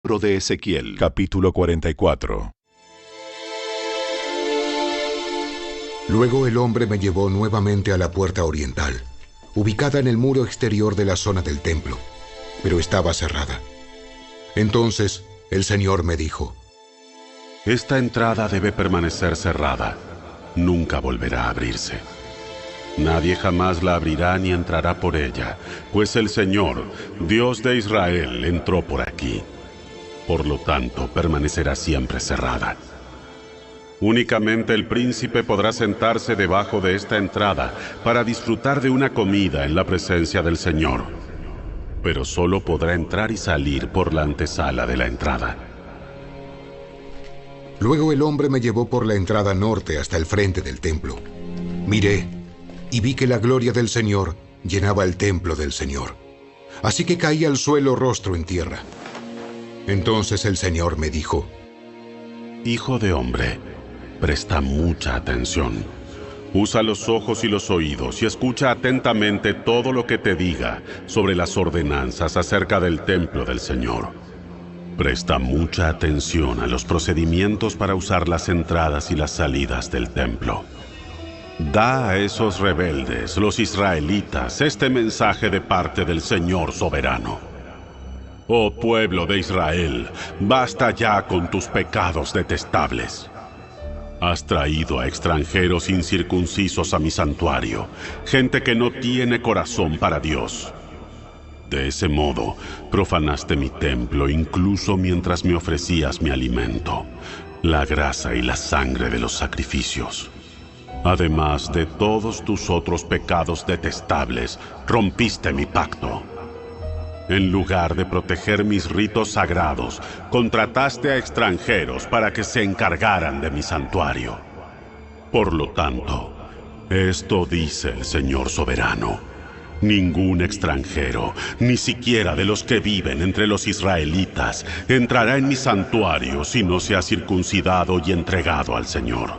Libro de Ezequiel, capítulo 44. Luego el hombre me llevó nuevamente a la puerta oriental, ubicada en el muro exterior de la zona del templo, pero estaba cerrada. Entonces el Señor me dijo: Esta entrada debe permanecer cerrada, nunca volverá a abrirse. Nadie jamás la abrirá ni entrará por ella, pues el Señor, Dios de Israel, entró por aquí. Por lo tanto, permanecerá siempre cerrada. Únicamente el príncipe podrá sentarse debajo de esta entrada para disfrutar de una comida en la presencia del Señor, pero solo podrá entrar y salir por la antesala de la entrada. Luego el hombre me llevó por la entrada norte hasta el frente del templo. Miré y vi que la gloria del Señor llenaba el templo del Señor. Así que caí al suelo rostro en tierra. Entonces el Señor me dijo: Hijo de hombre, presta mucha atención. Usa los ojos y los oídos y escucha atentamente todo lo que te diga sobre las ordenanzas acerca del templo del Señor. Presta mucha atención a los procedimientos para usar las entradas y las salidas del templo. Da a esos rebeldes, los israelitas, este mensaje de parte del Señor soberano. Oh pueblo de Israel, basta ya con tus pecados detestables. Has traído a extranjeros incircuncisos a mi santuario, gente que no tiene corazón para Dios. De ese modo, profanaste mi templo incluso mientras me ofrecías mi alimento, la grasa y la sangre de los sacrificios. Además de todos tus otros pecados detestables, rompiste mi pacto. En lugar de proteger mis ritos sagrados, contrataste a extranjeros para que se encargaran de mi santuario. Por lo tanto, esto dice el Señor soberano: ningún extranjero, ni siquiera de los que viven entre los israelitas, entrará en mi santuario si no se ha circuncidado y entregado al Señor.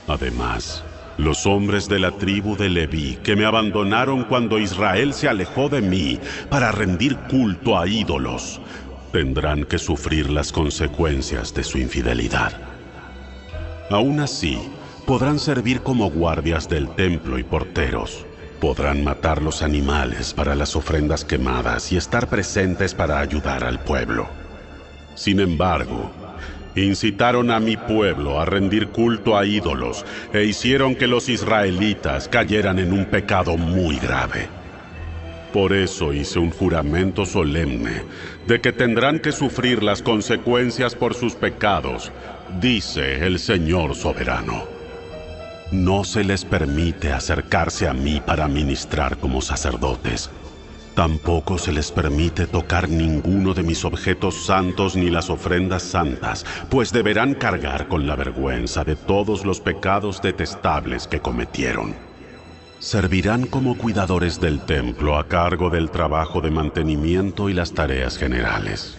Además, los hombres de la tribu de Leví, que me abandonaron cuando Israel se alejó de mí para rendir culto a ídolos, tendrán que sufrir las consecuencias de su infidelidad. Aún así, podrán servir como guardias del templo y porteros. Podrán matar los animales para las ofrendas quemadas y estar presentes para ayudar al pueblo. Sin embargo, incitaron a mi pueblo a rendir culto a ídolos e hicieron que los israelitas cayeran en un pecado muy grave. Por eso hice un juramento solemne de que tendrán que sufrir las consecuencias por sus pecados, dice el Señor soberano. No se les permite acercarse a mí para ministrar como sacerdotes. Tampoco se les permite tocar ninguno de mis objetos santos ni las ofrendas santas, pues deberán cargar con la vergüenza de todos los pecados detestables que cometieron. Servirán como cuidadores del templo a cargo del trabajo de mantenimiento y las tareas generales.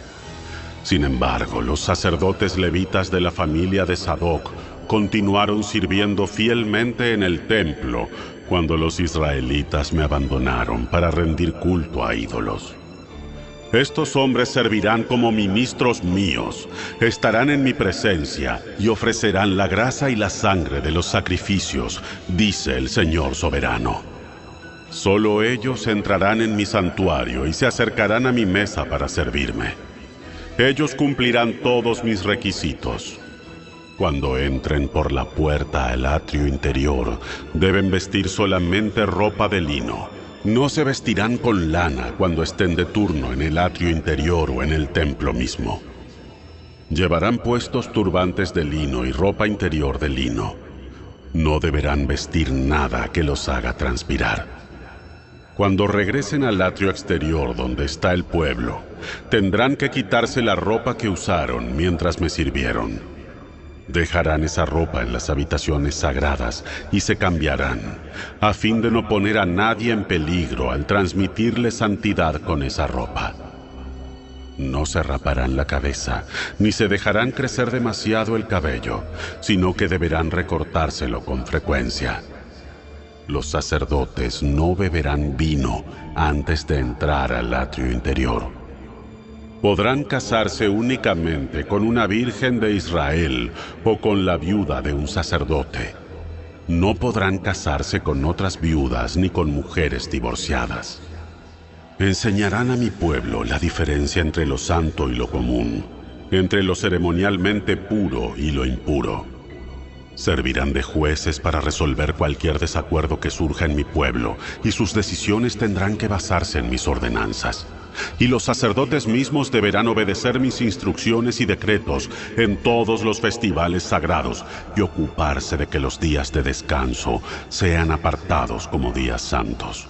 Sin embargo, los sacerdotes levitas de la familia de Sadoc continuaron sirviendo fielmente en el templo cuando los israelitas me abandonaron para rendir culto a ídolos. Estos hombres servirán como ministros míos, estarán en mi presencia y ofrecerán la grasa y la sangre de los sacrificios, dice el Señor soberano. Solo ellos entrarán en mi santuario y se acercarán a mi mesa para servirme. Ellos cumplirán todos mis requisitos. Cuando entren por la puerta al atrio interior, deben vestir solamente ropa de lino. No se vestirán con lana cuando estén de turno en el atrio interior o en el templo mismo. Llevarán puestos turbantes de lino y ropa interior de lino. No deberán vestir nada que los haga transpirar. Cuando regresen al atrio exterior donde está el pueblo, tendrán que quitarse la ropa que usaron mientras me sirvieron. Dejarán esa ropa en las habitaciones sagradas y se cambiarán, a fin de no poner a nadie en peligro al transmitirle santidad con esa ropa. No se raparán la cabeza, ni se dejarán crecer demasiado el cabello, sino que deberán recortárselo con frecuencia. Los sacerdotes no beberán vino antes de entrar al atrio interior. Podrán casarse únicamente con una virgen de Israel o con la viuda de un sacerdote. No podrán casarse con otras viudas ni con mujeres divorciadas. Enseñarán a mi pueblo la diferencia entre lo santo y lo común, entre lo ceremonialmente puro y lo impuro. Servirán de jueces para resolver cualquier desacuerdo que surja en mi pueblo, y sus decisiones tendrán que basarse en mis ordenanzas. Y los sacerdotes mismos deberán obedecer mis instrucciones y decretos en todos los festivales sagrados y ocuparse de que los días de descanso sean apartados como días santos.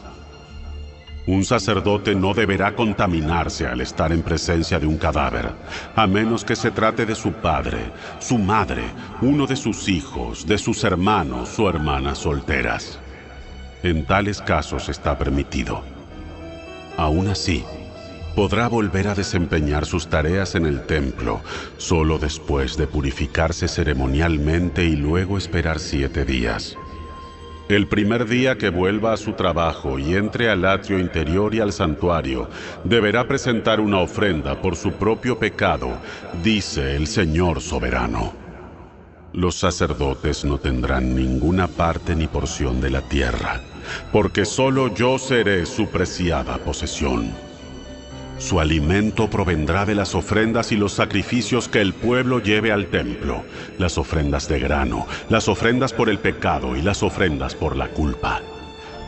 Un sacerdote no deberá contaminarse al estar en presencia de un cadáver, a menos que se trate de su padre, su madre, uno de sus hijos, de sus hermanos o hermanas solteras. En tales casos está permitido. Aún así, podrá volver a desempeñar sus tareas en el templo solo después de purificarse ceremonialmente y luego esperar 7 días. El primer día que vuelva a su trabajo y entre al atrio interior y al santuario, deberá presentar una ofrenda por su propio pecado, dice el Señor soberano. Los sacerdotes no tendrán ninguna parte ni porción de la tierra, porque solo yo seré su preciada posesión. Su alimento provendrá de las ofrendas y los sacrificios que el pueblo lleve al templo, las ofrendas de grano, las ofrendas por el pecado y las ofrendas por la culpa.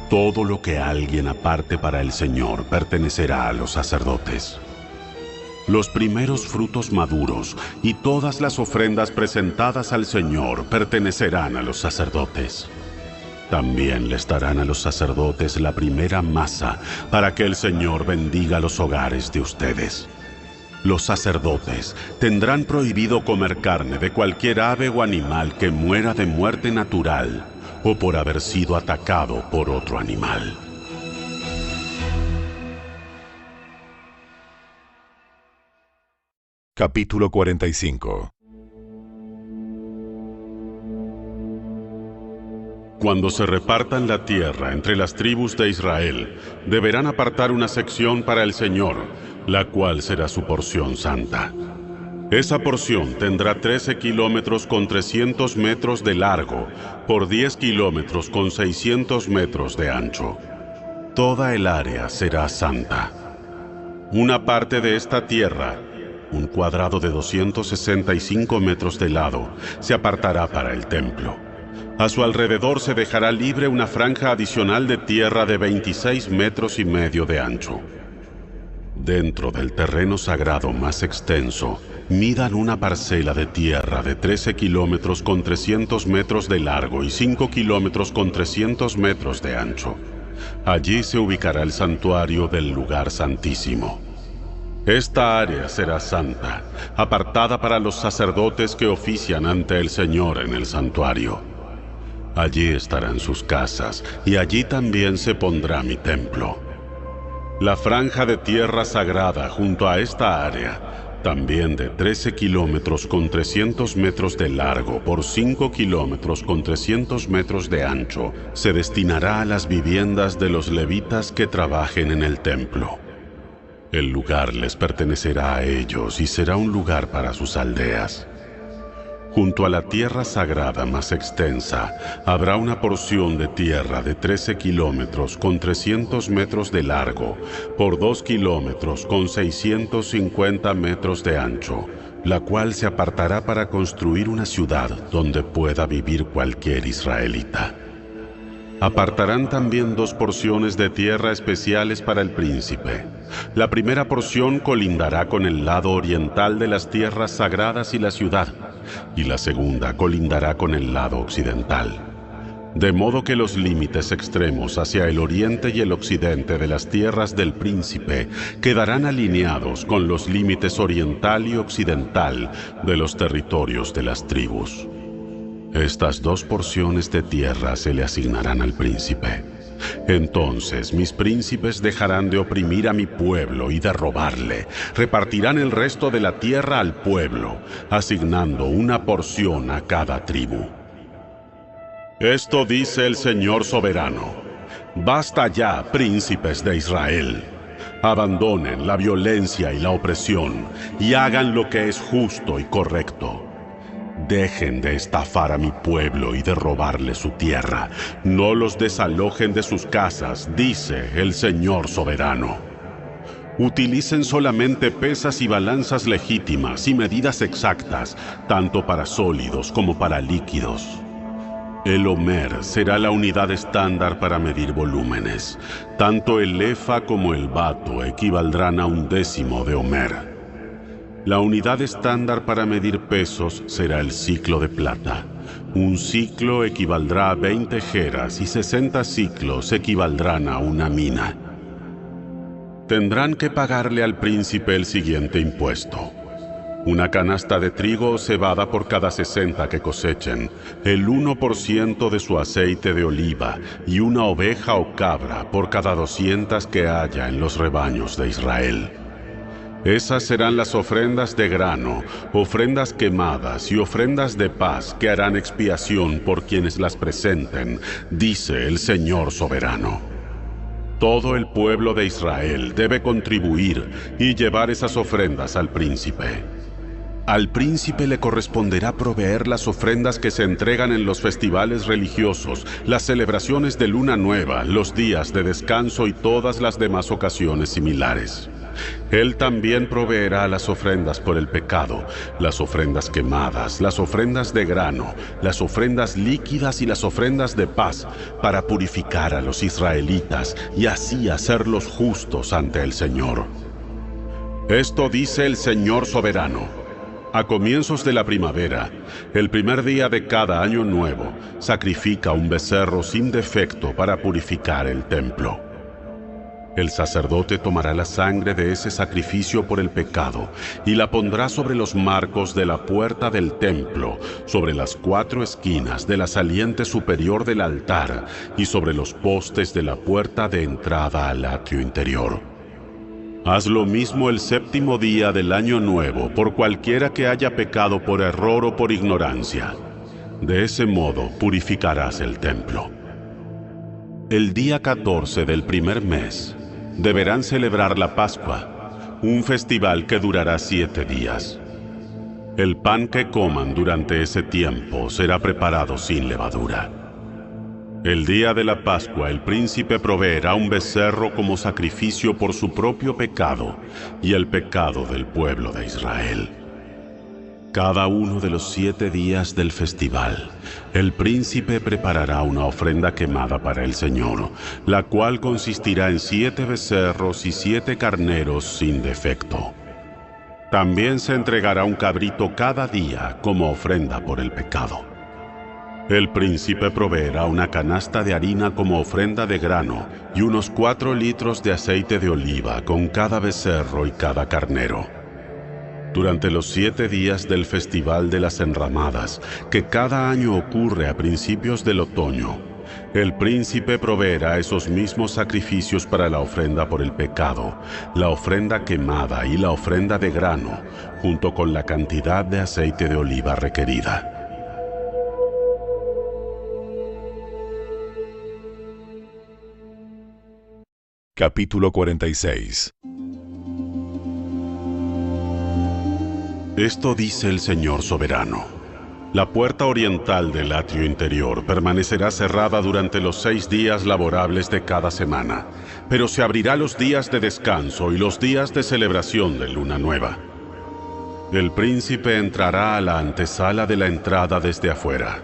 Todo lo que alguien aparte para el Señor pertenecerá a los sacerdotes. Los primeros frutos maduros y todas las ofrendas presentadas al Señor pertenecerán a los sacerdotes. También les darán a los sacerdotes la primera masa para que el Señor bendiga los hogares de ustedes. Los sacerdotes tendrán prohibido comer carne de cualquier ave o animal que muera de muerte natural o por haber sido atacado por otro animal. Capítulo 45. Cuando se repartan la tierra entre las tribus de Israel, deberán apartar una sección para el Señor, la cual será su porción santa. Esa porción tendrá 13 kilómetros con 300 metros de largo por 10 kilómetros con 600 metros de ancho. Toda el área será santa. Una parte de esta tierra, un cuadrado de 265 metros de lado, se apartará para el templo. A su alrededor se dejará libre una franja adicional de tierra de 26 metros y medio de ancho. Dentro del terreno sagrado más extenso, midan una parcela de tierra de 13 kilómetros con 300 metros de largo y 5 kilómetros con 300 metros de ancho. Allí se ubicará el santuario del lugar santísimo. Esta área será santa, apartada para los sacerdotes que ofician ante el Señor en el santuario. Allí estarán sus casas, y allí también se pondrá mi templo. La franja de tierra sagrada junto a esta área, también de 13 kilómetros con 300 metros de largo por 5 kilómetros con 300 metros de ancho, se destinará a las viviendas de los levitas que trabajen en el templo. El lugar les pertenecerá a ellos y será un lugar para sus aldeas. Junto a la tierra sagrada más extensa, habrá una porción de tierra de 13 kilómetros con 300 metros de largo por 2 kilómetros con 650 metros de ancho, la cual se apartará para construir una ciudad donde pueda vivir cualquier israelita. Apartarán también 2 porciones de tierra especiales para el príncipe. La primera porción colindará con el lado oriental de las tierras sagradas y la ciudad, y la segunda colindará con el lado occidental. De modo que los límites extremos hacia el oriente y el occidente de las tierras del príncipe quedarán alineados con los límites oriental y occidental de los territorios de las tribus. Estas 2 porciones de tierra se le asignarán al príncipe. Entonces mis príncipes dejarán de oprimir a mi pueblo y de robarle. Repartirán el resto de la tierra al pueblo, asignando una porción a cada tribu. Esto dice el Señor soberano: Basta ya, príncipes de Israel. Abandonen la violencia y la opresión y hagan lo que es justo y correcto. Dejen de estafar a mi pueblo y de robarle su tierra. No los desalojen de sus casas, dice el Señor soberano. Utilicen solamente pesas y balanzas legítimas y medidas exactas, tanto para sólidos como para líquidos. El homer será la unidad estándar para medir volúmenes. Tanto el efa como el bato equivaldrán a 1/10 de homer. La unidad estándar para medir pesos será el ciclo de plata. Un ciclo equivaldrá a 20 geras y 60 ciclos equivaldrán a una mina. Tendrán que pagarle al príncipe el siguiente impuesto: una canasta de trigo o cebada por cada 60 que cosechen, el 1% de su aceite de oliva y una oveja o cabra por cada 200 que haya en los rebaños de Israel. Esas serán las ofrendas de grano, ofrendas quemadas y ofrendas de paz que harán expiación por quienes las presenten, dice el Señor soberano. Todo el pueblo de Israel debe contribuir y llevar esas ofrendas al príncipe. Al príncipe le corresponderá proveer las ofrendas que se entregan en los festivales religiosos, las celebraciones de luna nueva, los días de descanso y todas las demás ocasiones similares. Él también proveerá las ofrendas por el pecado, las ofrendas quemadas, las ofrendas de grano, las ofrendas líquidas y las ofrendas de paz, para purificar a los israelitas y así hacerlos justos ante el Señor. Esto dice el Señor soberano: a comienzos de la primavera, el primer día de cada año nuevo, sacrifica un becerro sin defecto para purificar el templo. El sacerdote tomará la sangre de ese sacrificio por el pecado y la pondrá sobre los marcos de la puerta del templo, sobre las 4 esquinas de la saliente superior del altar y sobre los postes de la puerta de entrada al atrio interior. Haz lo mismo el 7º día del año nuevo por cualquiera que haya pecado por error o por ignorancia. De ese modo purificarás el templo. El día 14 del primer mes deberán celebrar la Pascua, un festival que durará 7 días. El pan que coman durante ese tiempo será preparado sin levadura. El día de la Pascua el príncipe proveerá un becerro como sacrificio por su propio pecado y el pecado del pueblo de Israel. Cada uno de los 7 días del festival, el príncipe preparará una ofrenda quemada para el Señor, la cual consistirá en 7 becerros y 7 carneros sin defecto. También se entregará un cabrito cada día como ofrenda por el pecado. El príncipe proveerá una canasta de harina como ofrenda de grano y unos 4 litros de aceite de oliva con cada becerro y cada carnero. Durante los 7 días del Festival de las Enramadas, que cada año ocurre a principios del otoño, el príncipe proveerá esos mismos sacrificios para la ofrenda por el pecado, la ofrenda quemada y la ofrenda de grano, junto con la cantidad de aceite de oliva requerida. Capítulo 46. Esto dice el Señor soberano: la puerta oriental del atrio interior permanecerá cerrada durante los 6 días laborables de cada semana, pero se abrirá los días de descanso y los días de celebración de luna nueva. El príncipe entrará a la antesala de la entrada desde afuera.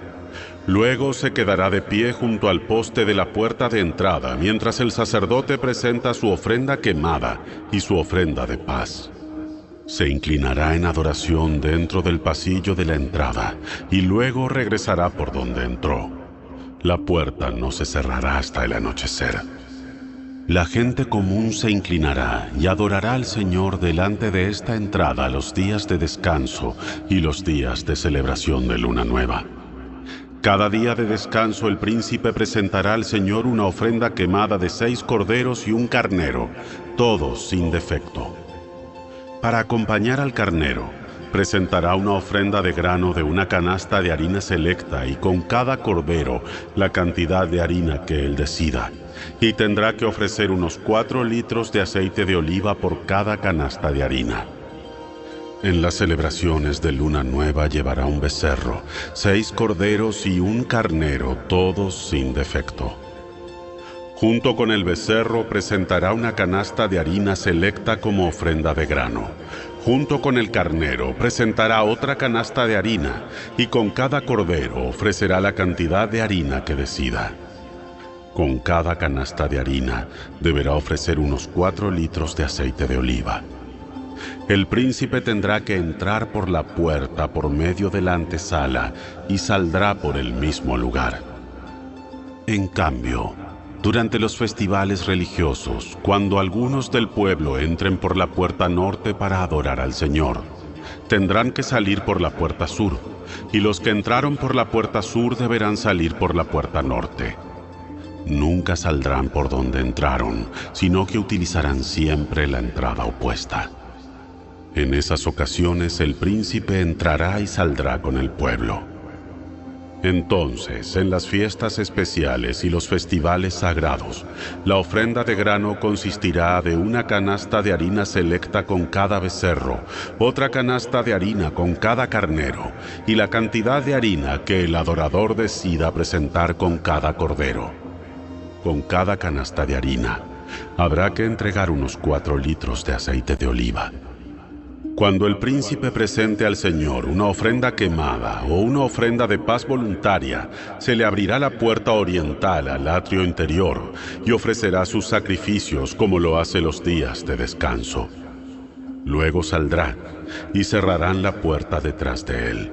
Luego se quedará de pie junto al poste de la puerta de entrada mientras el sacerdote presenta su ofrenda quemada y su ofrenda de paz. Se inclinará en adoración dentro del pasillo de la entrada y luego regresará por donde entró. La puerta no se cerrará hasta el anochecer. La gente común se inclinará y adorará al Señor delante de esta entrada los días de descanso y los días de celebración de luna nueva. Cada día de descanso el príncipe presentará al Señor una ofrenda quemada de 6 corderos y un carnero, todos sin defecto. Para acompañar al carnero, presentará una ofrenda de grano de una canasta de harina selecta y con cada cordero la cantidad de harina que él decida, y tendrá que ofrecer unos 4 litros de aceite de oliva por cada canasta de harina. En las celebraciones de Luna Nueva llevará un becerro, 6 corderos y un carnero, todos sin defecto. Junto con el becerro presentará una canasta de harina selecta como ofrenda de grano. Junto con el carnero presentará otra canasta de harina, y con cada cordero ofrecerá la cantidad de harina que decida. Con cada canasta de harina deberá ofrecer unos 4 litros de aceite de oliva. El príncipe tendrá que entrar por la puerta por medio de la antesala y saldrá por el mismo lugar. En cambio, durante los festivales religiosos, cuando algunos del pueblo entren por la puerta norte para adorar al Señor, tendrán que salir por la puerta sur, y los que entraron por la puerta sur deberán salir por la puerta norte. Nunca saldrán por donde entraron, sino que utilizarán siempre la entrada opuesta. En esas ocasiones el príncipe entrará y saldrá con el pueblo. Entonces, en las fiestas especiales y los festivales sagrados, la ofrenda de grano consistirá de una canasta de harina selecta con cada becerro, otra canasta de harina con cada carnero, y la cantidad de harina que el adorador decida presentar con cada cordero. Con cada canasta de harina, habrá que entregar unos 4 litros de aceite de oliva. Cuando el príncipe presente al Señor una ofrenda quemada o una ofrenda de paz voluntaria, se le abrirá la puerta oriental al atrio interior y ofrecerá sus sacrificios como lo hace los días de descanso. Luego saldrá y cerrarán la puerta detrás de él.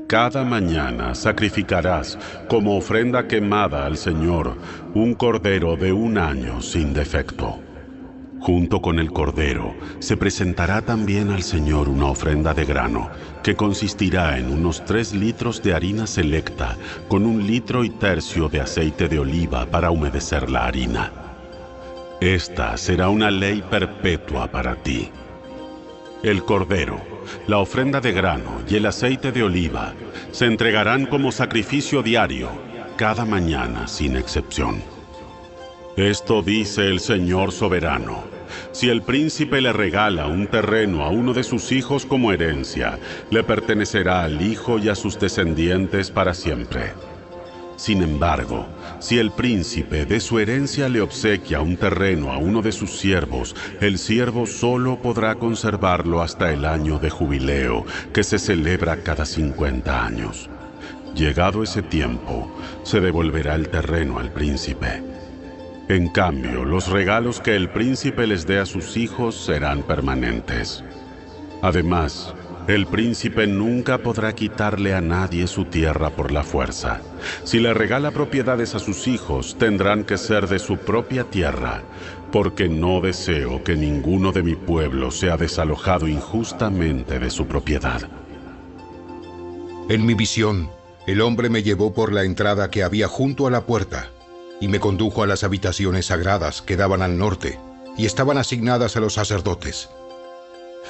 Cada mañana sacrificarás como ofrenda quemada al Señor un cordero de 1 año sin defecto. Junto con el cordero se presentará también al Señor una ofrenda de grano, que consistirá en unos 3 litros de harina selecta con 1,3 litros de aceite de oliva para humedecer la harina. Esta será una ley perpetua para ti. El cordero, la ofrenda de grano y el aceite de oliva se entregarán como sacrificio diario, cada mañana sin excepción. Esto dice el Señor soberano: si el príncipe le regala un terreno a uno de sus hijos como herencia, le pertenecerá al hijo y a sus descendientes para siempre. Sin embargo, si el príncipe de su herencia le obsequia un terreno a uno de sus siervos, el siervo solo podrá conservarlo hasta el año de jubileo, que se celebra cada 50 años. Llegado ese tiempo, se devolverá el terreno al príncipe. En cambio, los regalos que el príncipe les dé a sus hijos serán permanentes. Además, el príncipe nunca podrá quitarle a nadie su tierra por la fuerza. Si le regala propiedades a sus hijos, tendrán que ser de su propia tierra, porque no deseo que ninguno de mi pueblo sea desalojado injustamente de su propiedad. En mi visión, el hombre me llevó por la entrada que había junto a la puerta, y me condujo a las habitaciones sagradas que daban al norte, y estaban asignadas a los sacerdotes.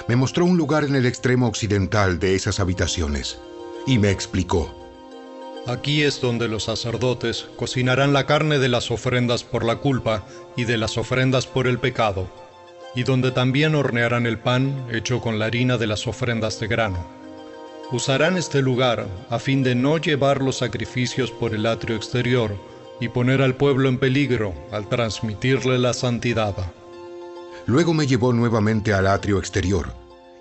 Me mostró un lugar en el extremo occidental de esas habitaciones, y me explicó: Aquí es donde los sacerdotes cocinarán la carne de las ofrendas por la culpa y de las ofrendas por el pecado, y donde también hornearán el pan hecho con la harina de las ofrendas de grano. Usarán este lugar a fin de no llevar los sacrificios por el atrio exterior y poner al pueblo en peligro al transmitirle la santidad. Luego me llevó nuevamente al atrio exterior,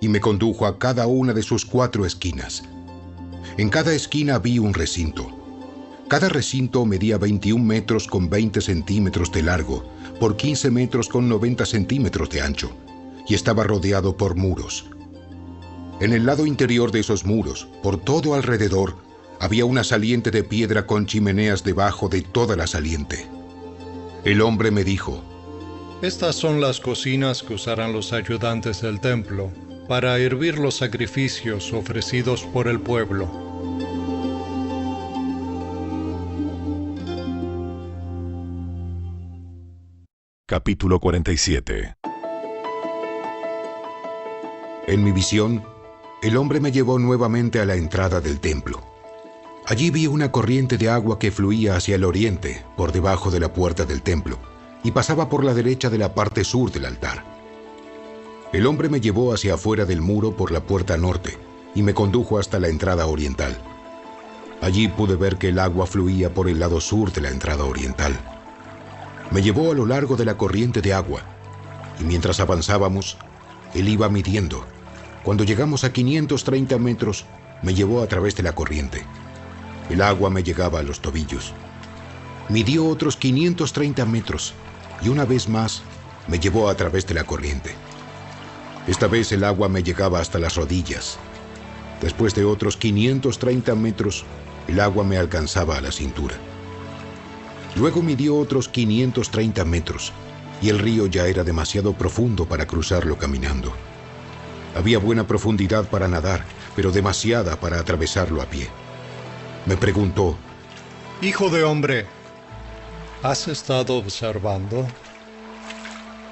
y me condujo a cada una de sus 4 esquinas. En cada esquina vi un recinto. Cada recinto medía 21 metros con 20 centímetros de largo, por 15 metros con 90 centímetros de ancho, y estaba rodeado por muros. En el lado interior de esos muros, por todo alrededor, había una saliente de piedra con chimeneas debajo de toda la saliente. El hombre me dijo: Estas son las cocinas que usarán los ayudantes del templo para hervir los sacrificios ofrecidos por el pueblo. Capítulo 47. En mi visión, el hombre me llevó nuevamente a la entrada del templo. Allí vi una corriente de agua que fluía hacia el oriente, por debajo de la puerta del templo, y pasaba por la derecha de la parte sur del altar. El hombre me llevó hacia afuera del muro por la puerta norte, y me condujo hasta la entrada oriental. Allí pude ver que el agua fluía por el lado sur de la entrada oriental. Me llevó a lo largo de la corriente de agua, y mientras avanzábamos, él iba midiendo. Cuando llegamos a 530 metros, me llevó a través de la corriente. El agua me llegaba a los tobillos. Midió otros 530 metros, y una vez más me llevó a través de la corriente. Esta vez el agua me llegaba hasta las rodillas. Después de otros 530 metros, el agua me alcanzaba a la cintura. Luego midió otros 530 metros, y el río ya era demasiado profundo para cruzarlo caminando. Había buena profundidad para nadar, pero demasiada para atravesarlo a pie. Me preguntó: Hijo de hombre, ¿has estado observando?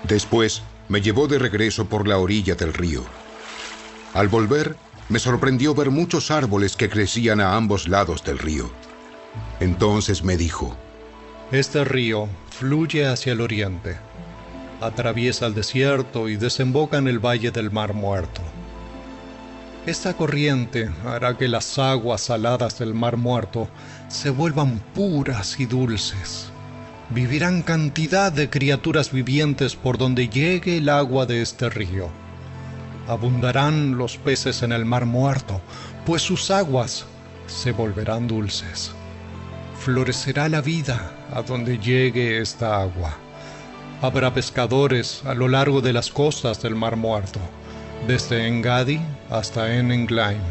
Después me llevó de regreso por la orilla del río. Al volver, me sorprendió ver muchos árboles que crecían a ambos lados del río. Entonces me dijo: Este río fluye hacia el oriente, atraviesa el desierto y desemboca en el valle del Mar Muerto. Esta corriente hará que las aguas saladas del Mar Muerto se vuelvan puras y dulces. Vivirán cantidad de criaturas vivientes por donde llegue el agua de este río. Abundarán los peces en el Mar Muerto, pues sus aguas se volverán dulces. Florecerá la vida a donde llegue esta agua. Habrá pescadores a lo largo de las costas del Mar Muerto, desde Engadi hasta Enenglaim.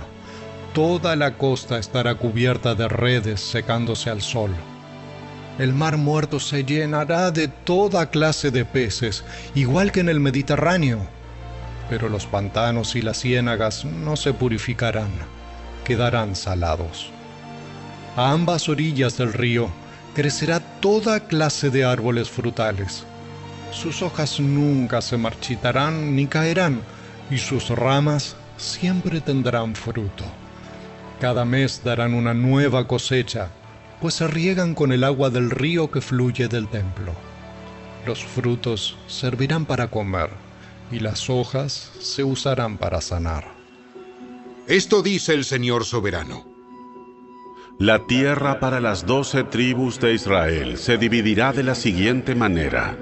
Toda la costa estará cubierta de redes secándose al sol. El Mar Muerto se llenará de toda clase de peces, igual que en el Mediterráneo. Pero los pantanos y las ciénagas no se purificarán, quedarán salados. A ambas orillas del río crecerá toda clase de árboles frutales. Sus hojas nunca se marchitarán ni caerán, y sus ramas siempre tendrán fruto. Cada mes darán una nueva cosecha, pues se riegan con el agua del río que fluye del templo. Los frutos servirán para comer, y las hojas se usarán para sanar. Esto dice el Señor soberano: La tierra para las 12 tribus de Israel se dividirá de la siguiente manera.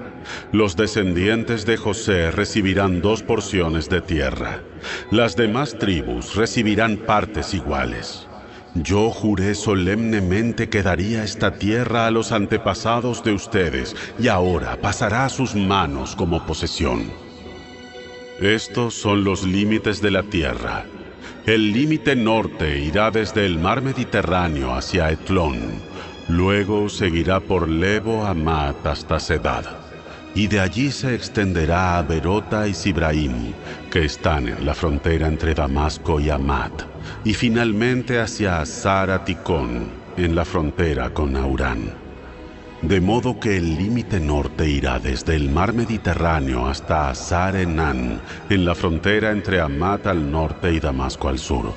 Los descendientes de José recibirán 2 porciones de tierra. Las demás tribus recibirán partes iguales. Yo juré solemnemente que daría esta tierra a los antepasados de ustedes, y ahora pasará a sus manos como posesión. Estos son los límites de la tierra. El límite norte irá desde el mar Mediterráneo hacia Etlón, luego seguirá por Lebo Hamat hasta Sedad, y de allí se extenderá a Berota y Sibraim, que están en la frontera entre Damasco y Hamat, y finalmente hacia Hazar-Haticón, en la frontera con Aurán. De modo que el límite norte irá desde el mar Mediterráneo hasta Hazar-Enán, en la frontera entre Hamat al norte y Damasco al sur.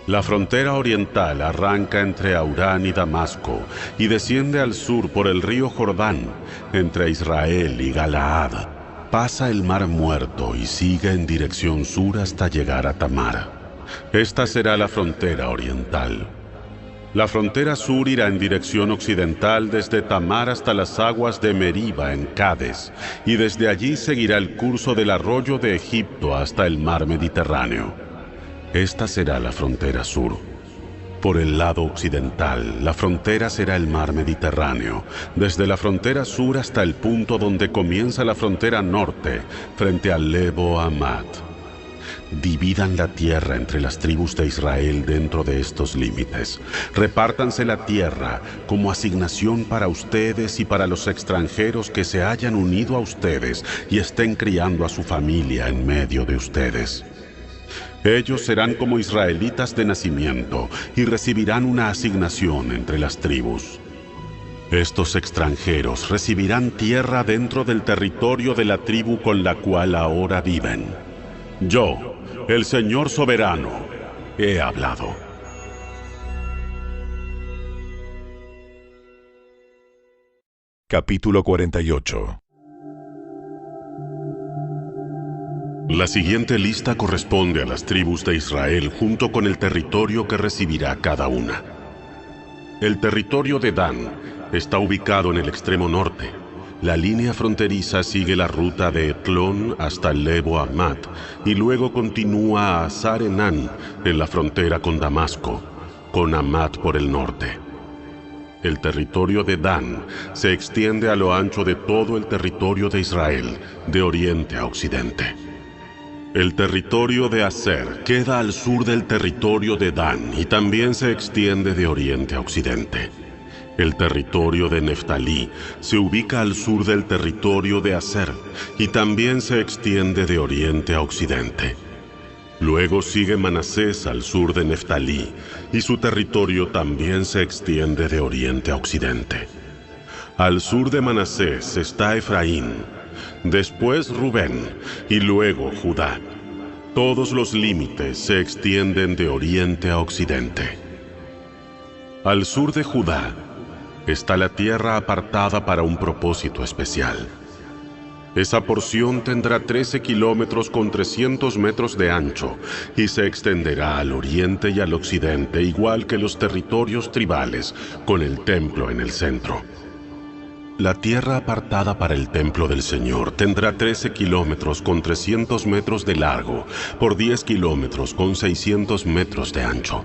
La frontera oriental arranca entre Aurán y Damasco y desciende al sur por el río Jordán, entre Israel y Galaad. Pasa el Mar Muerto y sigue en dirección sur hasta llegar a Tamar. Esta será la frontera oriental. La frontera sur irá en dirección occidental desde Tamar hasta las aguas de Meriba en Cades, y desde allí seguirá el curso del arroyo de Egipto hasta el mar Mediterráneo. Esta será la frontera sur. Por el lado occidental, la frontera será el mar Mediterráneo, desde la frontera sur hasta el punto donde comienza la frontera norte, frente al Lebo Hamat. Dividan la tierra entre las tribus de Israel dentro de estos límites. Repártanse la tierra como asignación para ustedes y para los extranjeros que se hayan unido a ustedes y estén criando a su familia en medio de ustedes. Ellos serán como israelitas de nacimiento y recibirán una asignación entre las tribus. Estos extranjeros recibirán tierra dentro del territorio de la tribu con la cual ahora viven. Yo, el Señor soberano, he hablado. Capítulo 48. La siguiente lista corresponde a las tribus de Israel junto con el territorio que recibirá cada una. El territorio de Dan está ubicado en el extremo norte. La línea fronteriza sigue la ruta de Etlón hasta Lebo Hamat y luego continúa a Hazar Enán en la frontera con Damasco, con Hamat por el norte. El territorio de Dan se extiende a lo ancho de todo el territorio de Israel, de oriente a occidente. El territorio de Aser queda al sur del territorio de Dan y también se extiende de oriente a occidente. El territorio de Neftalí se ubica al sur del territorio de Aser y también se extiende de oriente a occidente. Luego sigue Manasés al sur de Neftalí y su territorio también se extiende de oriente a occidente. Al sur de Manasés está Efraín, después Rubén y luego Judá. Todos los límites se extienden de oriente a occidente. Al sur de Judá está la tierra apartada para un propósito especial. Esa porción tendrá 13 kilómetros con 300 metros de ancho y se extenderá al oriente y al occidente, igual que los territorios tribales, con el templo en el centro. La tierra apartada para el templo del Señor tendrá 13 kilómetros con 300 metros de largo por 10 kilómetros con 600 metros de ancho.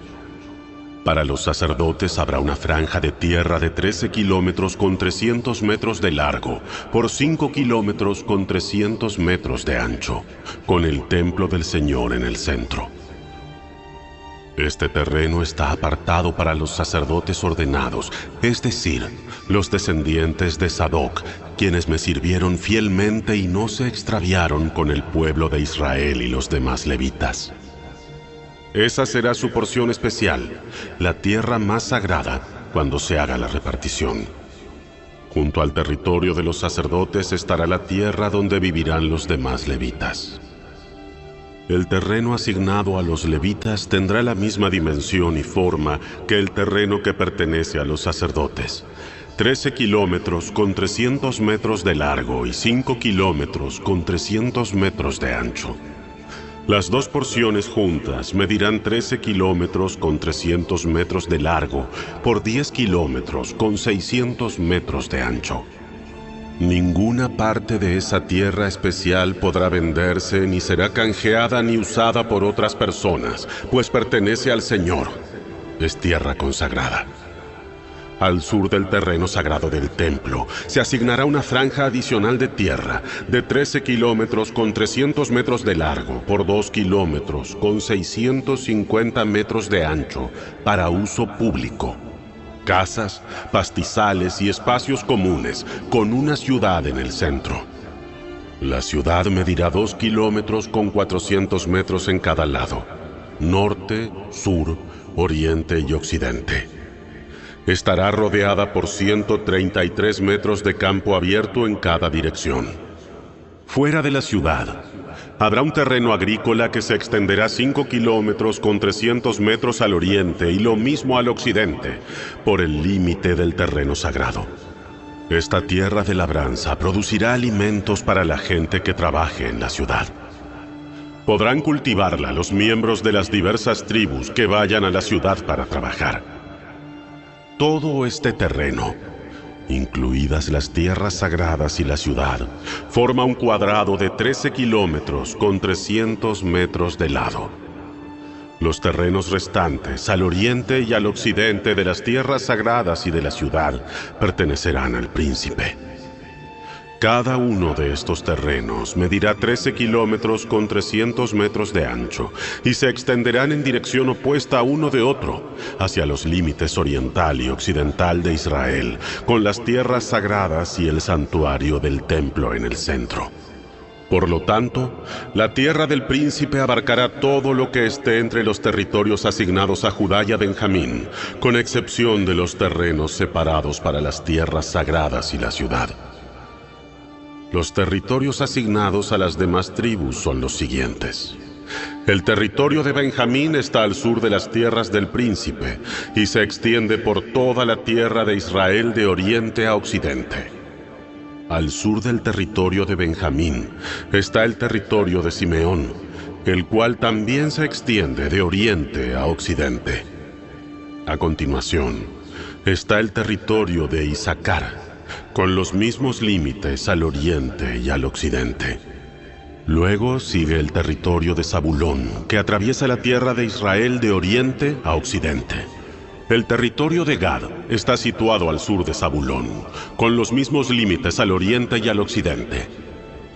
Para los sacerdotes habrá una franja de tierra de 13 kilómetros con 300 metros de largo por 5 kilómetros con 300 metros de ancho, con el templo del Señor en el centro. Este terreno está apartado para los sacerdotes ordenados, es decir, los descendientes de Sadoc, quienes me sirvieron fielmente y no se extraviaron con el pueblo de Israel y los demás levitas. Esa será su porción especial, la tierra más sagrada, cuando se haga la repartición. Junto al territorio de los sacerdotes estará la tierra donde vivirán los demás levitas. El terreno asignado a los levitas tendrá la misma dimensión y forma que el terreno que pertenece a los sacerdotes. 13 kilómetros con 300 metros de largo y 5 kilómetros con 300 metros de ancho. Las dos porciones juntas medirán 13 kilómetros con 300 metros de largo por 10 kilómetros con 600 metros de ancho. Ninguna parte de esa tierra especial podrá venderse, ni será canjeada ni usada por otras personas, pues pertenece al Señor. Es tierra consagrada. Al sur del terreno sagrado del templo se asignará una franja adicional de tierra de 13 kilómetros con 300 metros de largo por 2 kilómetros con 650 metros de ancho para uso público. Casas, pastizales y espacios comunes, con una ciudad en el centro. La ciudad medirá 2 kilómetros con 400 metros en cada lado, norte, sur, oriente y occidente. Estará rodeada por 133 metros de campo abierto en cada dirección. Fuera de la ciudad, habrá un terreno agrícola que se extenderá 5 kilómetros con 300 metros al oriente y lo mismo al occidente, por el límite del terreno sagrado. Esta tierra de labranza producirá alimentos para la gente que trabaje en la ciudad. Podrán cultivarla los miembros de las diversas tribus que vayan a la ciudad para trabajar. Todo este terreno, incluidas las tierras sagradas y la ciudad, forma un cuadrado de 13 kilómetros con 300 metros de lado. Los terrenos restantes, al oriente y al occidente de las tierras sagradas y de la ciudad, pertenecerán al príncipe. Cada uno de estos terrenos medirá 13 kilómetros con 300 metros de ancho y se extenderán en dirección opuesta uno de otro, hacia los límites oriental y occidental de Israel, con las tierras sagradas y el santuario del templo en el centro. Por lo tanto, la tierra del príncipe abarcará todo lo que esté entre los territorios asignados a Judá y a Benjamín, con excepción de los terrenos separados para las tierras sagradas y la ciudad. Los territorios asignados a las demás tribus son los siguientes. El territorio de Benjamín está al sur de las tierras del príncipe y se extiende por toda la tierra de Israel de oriente a occidente. al sur del territorio de Benjamín, está el territorio de Simeón, el cual también se extiende de oriente a occidente. A continuación, está el territorio de Isaacar, con los mismos límites al oriente y al occidente. Luego sigue el territorio de Zabulón, que atraviesa la tierra de Israel de oriente a occidente. El territorio de Gad está situado al sur de Zabulón, con los mismos límites al oriente y al occidente.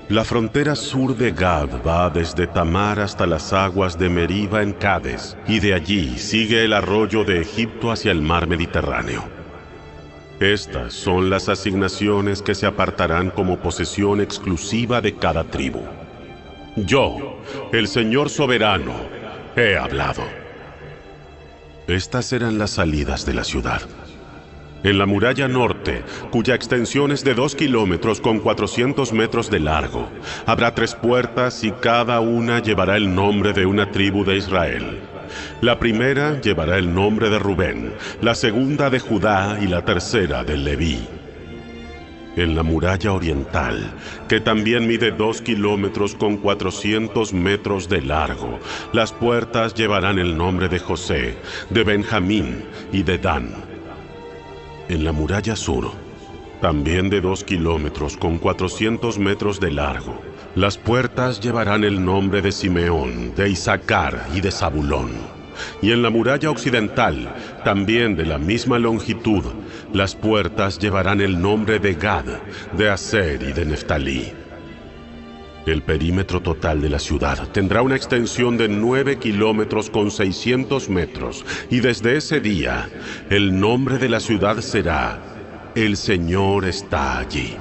La frontera sur de Gad va desde Tamar hasta las aguas de Meriba en Cades, y de allí sigue el arroyo de Egipto hacia el mar Mediterráneo. Estas son las asignaciones que se apartarán como posesión exclusiva de cada tribu. Yo, el Señor soberano, he hablado. Estas eran las salidas de la ciudad. En la muralla norte, cuya extensión es de 2 kilómetros con 400 metros de largo, habrá 3 puertas y cada una llevará el nombre de una tribu de Israel. La primera llevará el nombre de Rubén, la segunda de Judá y la tercera de Leví. En la muralla oriental, que también mide 2 kilómetros con 400 metros de largo, las puertas llevarán el nombre de José, de Benjamín y de Dan. En la muralla sur, también de 2 kilómetros con 400 metros de largo, las puertas llevarán el nombre de Simeón, de Isaacar y de Zabulón. Y en la muralla occidental, también de la misma longitud, las puertas llevarán el nombre de Gad, de Aser y de Neftalí. El perímetro total de la ciudad tendrá una extensión de 9 kilómetros con 600 metros, y desde ese día, el nombre de la ciudad será: El Señor está allí.